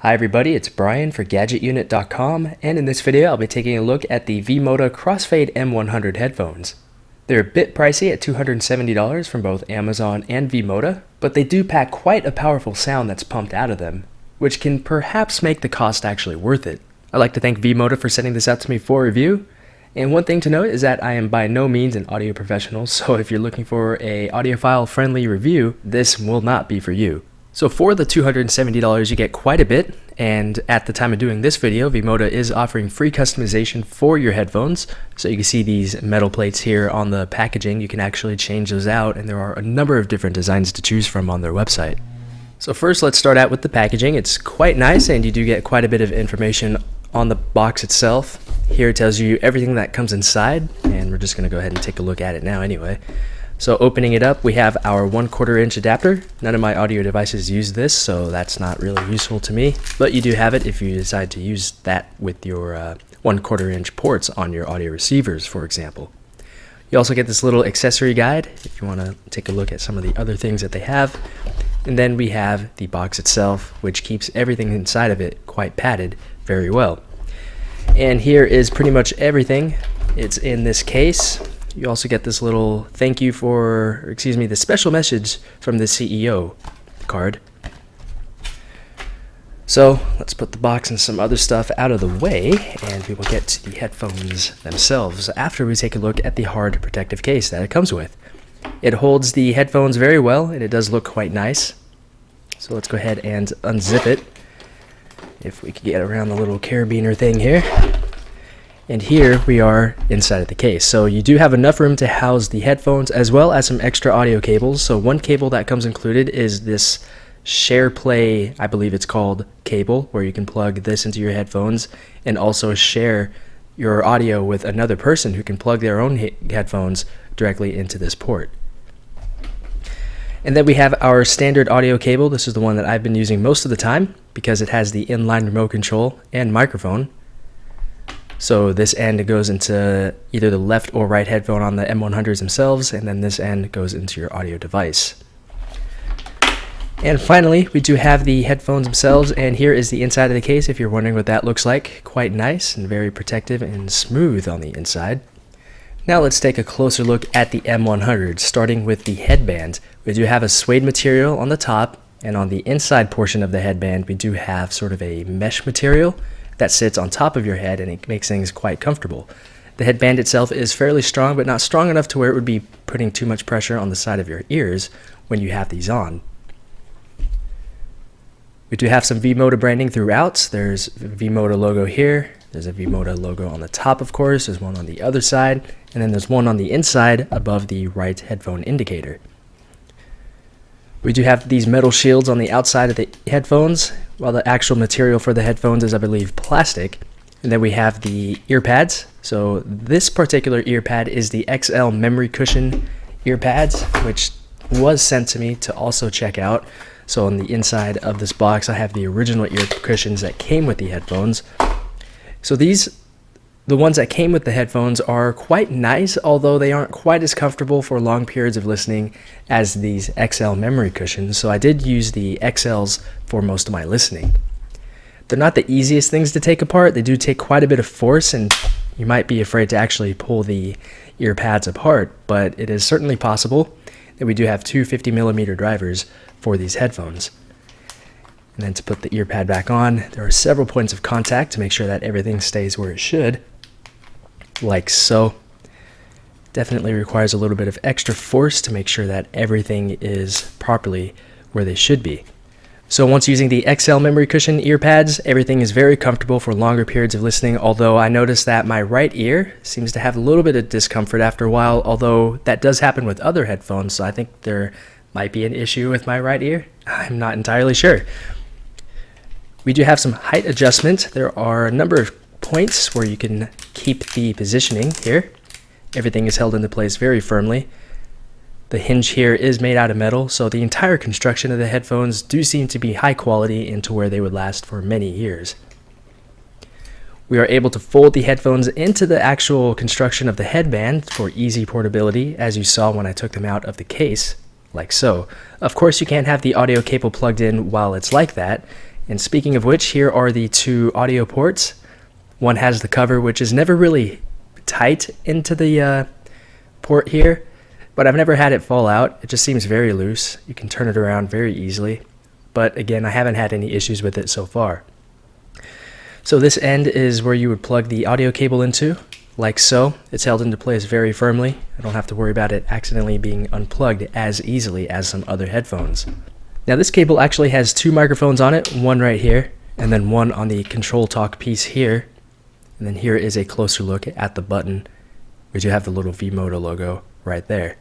Hi everybody, it's Brian for GadgetUnit.com, and in this video I'll be taking a look at the V-MODA Crossfade M100 headphones. They're a bit pricey at $270 from both Amazon and V-MODA, but they do pack quite a powerful sound that's pumped out of them, which can perhaps make the cost actually worth it. I'd like to thank V-MODA for sending this out to me for review, and one thing to note is that I am by no means an audio professional, so if you're looking for a audiophile-friendly review, this will not be for you. So for the $270 you get quite a bit, and at the time of doing this video, V-MODA is offering free customization for your headphones. So you can see these metal plates here on the packaging. You can actually change those out, and there are a number of different designs to choose from on their website. So first let's start out with the packaging. It's quite nice, and you do get quite a bit of information on the box itself. Here it tells you everything that comes inside, and we're just going to go ahead and take a look at it now anyway. So opening it up, we have our 1/4 inch adapter. None of my audio devices use this, so that's not really useful to me, but you do have it if you decide to use that with your 1/4 inch ports on your audio receivers, for example. You also get this little accessory guide if you want to take a look at some of the other things that they have. And then we have the box itself, which keeps everything inside of it quite padded very well. And here is pretty much everything. It's in this case. You also get this little thank you for, the special message from the CEO card. So let's put the box and some other stuff out of the way, and we will get to the headphones themselves after we take a look at the hard protective case that it comes with. It holds the headphones very well, and it does look quite nice. So let's go ahead and unzip it. If we could get around the little carabiner thing here. And here we are inside of the case. So you do have enough room to house the headphones as well as some extra audio cables. So one cable that comes included is this SharePlay, I believe it's called, cable, where you can plug this into your headphones and also share your audio with another person who can plug their own headphones directly into this port. And then we have our standard audio cable. This is the one that I've been using most of the time because it has the inline remote control and microphone. So this end goes into either the left or right headphone on the M100s themselves, and then this end goes into your audio device. And finally, we do have the headphones themselves, and here is the inside of the case if you're wondering what that looks like. Quite nice and very protective and smooth on the inside. Now let's take a closer look at the M100, starting with the headband. We do have a suede material on the top, and on the inside portion of the headband we do have sort of a mesh material that sits on top of your head, and it makes things quite comfortable. The headband itself is fairly strong, but not strong enough to where it would be putting too much pressure on the side of your ears when you have these on. We do have some V-MODA branding throughout. There's a V-MODA logo here. There's a V-MODA logo on the top, of course. There's one on the other side, and then there's one on the inside above the right headphone indicator. We do have these metal shields on the outside of the headphones, while the actual material for the headphones is, I believe, plastic. And then we have the ear pads. So this particular ear pad is the XL memory cushion ear pads, which was sent to me to also check out. So on the inside of this box, I have the original ear cushions that came with the headphones. So the ones that came with the headphones are quite nice, although they aren't quite as comfortable for long periods of listening as these XL memory cushions. So I did use the XLs for most of my listening. They're not the easiest things to take apart. They do take quite a bit of force, and you might be afraid to actually pull the ear pads apart, but it is certainly possible. And we do have two 50mm drivers for these headphones. And then to put the ear pad back on, there are several points of contact to make sure that everything stays where it should. Like so. Definitely requires a little bit of extra force to make sure that everything is properly where they should be. So once using the XL memory cushion ear pads, everything is very comfortable for longer periods of listening, although I noticed that my right ear seems to have a little bit of discomfort after a while, although that does happen with other headphones, so I think there might be an issue with my right ear. I'm not entirely sure. We do have some height adjustment. There are a number of points where you can keep the positioning here. Everything is held into place very firmly. The hinge here is made out of metal, so the entire construction of the headphones do seem to be high quality and to where they would last for many years. We are able to fold the headphones into the actual construction of the headband for easy portability, as you saw when I took them out of the case, like so. Of course, you can't have the audio cable plugged in while it's like that, And speaking of which, here are the two audio ports. One has the cover, which is never really tight into the port here, but I've never had it fall out. It just seems very loose. You can turn it around very easily, but again, I haven't had any issues with it so far. So this end is where you would plug the audio cable into, like so. It's held into place very firmly. I don't have to worry about it accidentally being unplugged as easily as some other headphones. Now this cable actually has two microphones on it, one right here, and then one on the control talk piece here. And then here is a closer look at the button, which you have the little V-MODA logo right there.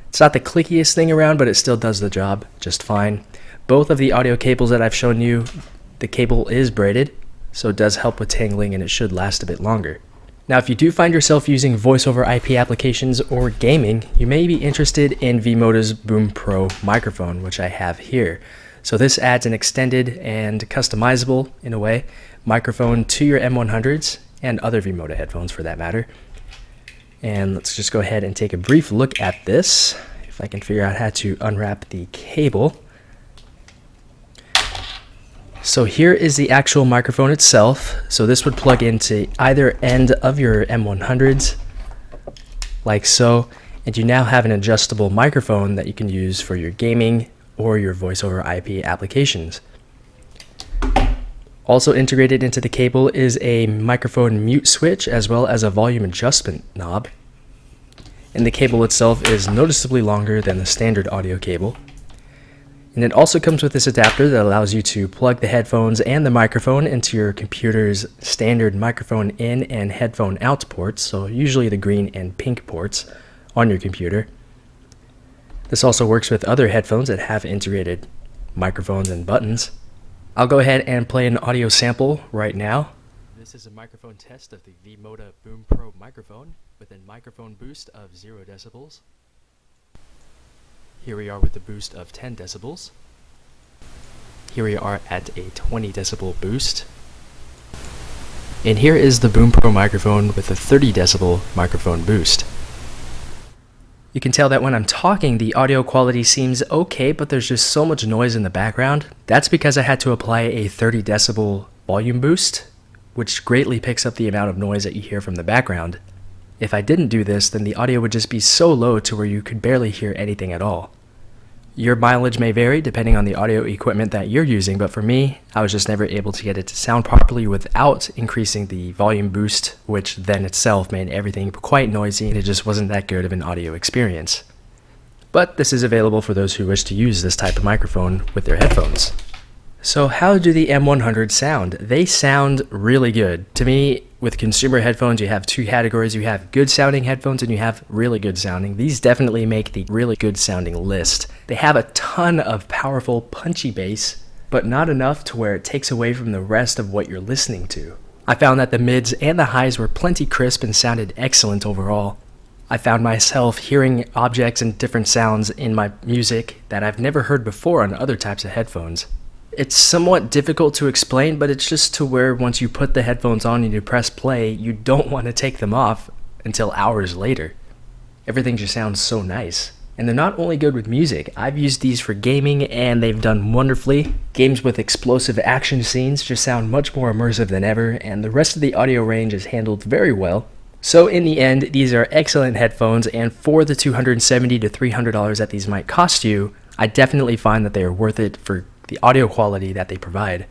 It's not the clickiest thing around, but it still does the job just fine. Both of the audio cables that I've shown you, the cable is braided, so it does help with tangling and it should last a bit longer. Now, if you do find yourself using voice over IP applications or gaming, you may be interested in V-MODA's Boom Pro microphone, which I have here. So this adds an extended and customizable, in a way, microphone to your M100s and other V-MODA headphones for that matter. And let's just go ahead and take a brief look at this, if I can figure out how to unwrap the cable. So here is the actual microphone itself. So this would plug into either end of your M100s, like so, and you now have an adjustable microphone that you can use for your gaming or your voice over IP applications. Also integrated into the cable is a microphone mute switch as well as a volume adjustment knob. And the cable itself is noticeably longer than the standard audio cable. And it also comes with this adapter that allows you to plug the headphones and the microphone into your computer's standard microphone in and headphone out ports, so usually the green and pink ports on your computer. This also works with other headphones that have integrated microphones and buttons. I'll go ahead and play an audio sample right now. This is a microphone test of the V-MODA Boom Pro microphone with a microphone boost of 0 decibels. Here we are with a boost of 10 decibels. Here we are at a 20 decibel boost. And here is the Boom Pro microphone with a 30 decibel microphone boost. You can tell that when I'm talking, the audio quality seems okay, but there's just so much noise in the background. That's because I had to apply a 30 decibel volume boost, which greatly picks up the amount of noise that you hear from the background. If I didn't do this, then the audio would just be so low to where you could barely hear anything at all. Your mileage may vary depending on the audio equipment that you're using, but for me, I was just never able to get it to sound properly without increasing the volume boost, which then itself made everything quite noisy and it just wasn't that good of an audio experience. But this is available for those who wish to use this type of microphone with their headphones. So how do the M100 sound? They sound really good. To me, with consumer headphones, you have two categories. You have good sounding headphones and you have really good sounding. These definitely make the really good sounding list. They have a ton of powerful, punchy bass, but not enough to where it takes away from the rest of what you're listening to. I found that the mids and the highs were plenty crisp and sounded excellent overall. I found myself hearing objects and different sounds in my music that I've never heard before on other types of headphones. It's somewhat difficult to explain, but it's just to where once you put the headphones on and you press play, you don't want to take them off until hours later. Everything just sounds so nice. And they're not only good with music. I've used these for gaming and they've done wonderfully. Games with explosive action scenes just sound much more immersive than ever, and the rest of the audio range is handled very well. So in the end, these are excellent headphones, and for the $270 to $300 that these might cost you, I definitely find that they are worth it for the audio quality that they provide.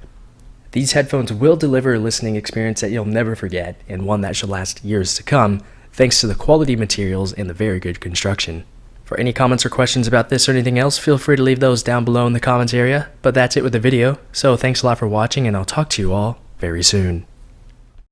These headphones will deliver a listening experience that you'll never forget, and one that should last years to come, thanks to the quality materials and the very good construction. For any comments or questions about this or anything else, feel free to leave those down below in the comments area. But that's it with the video, so thanks a lot for watching, and I'll talk to you all very soon.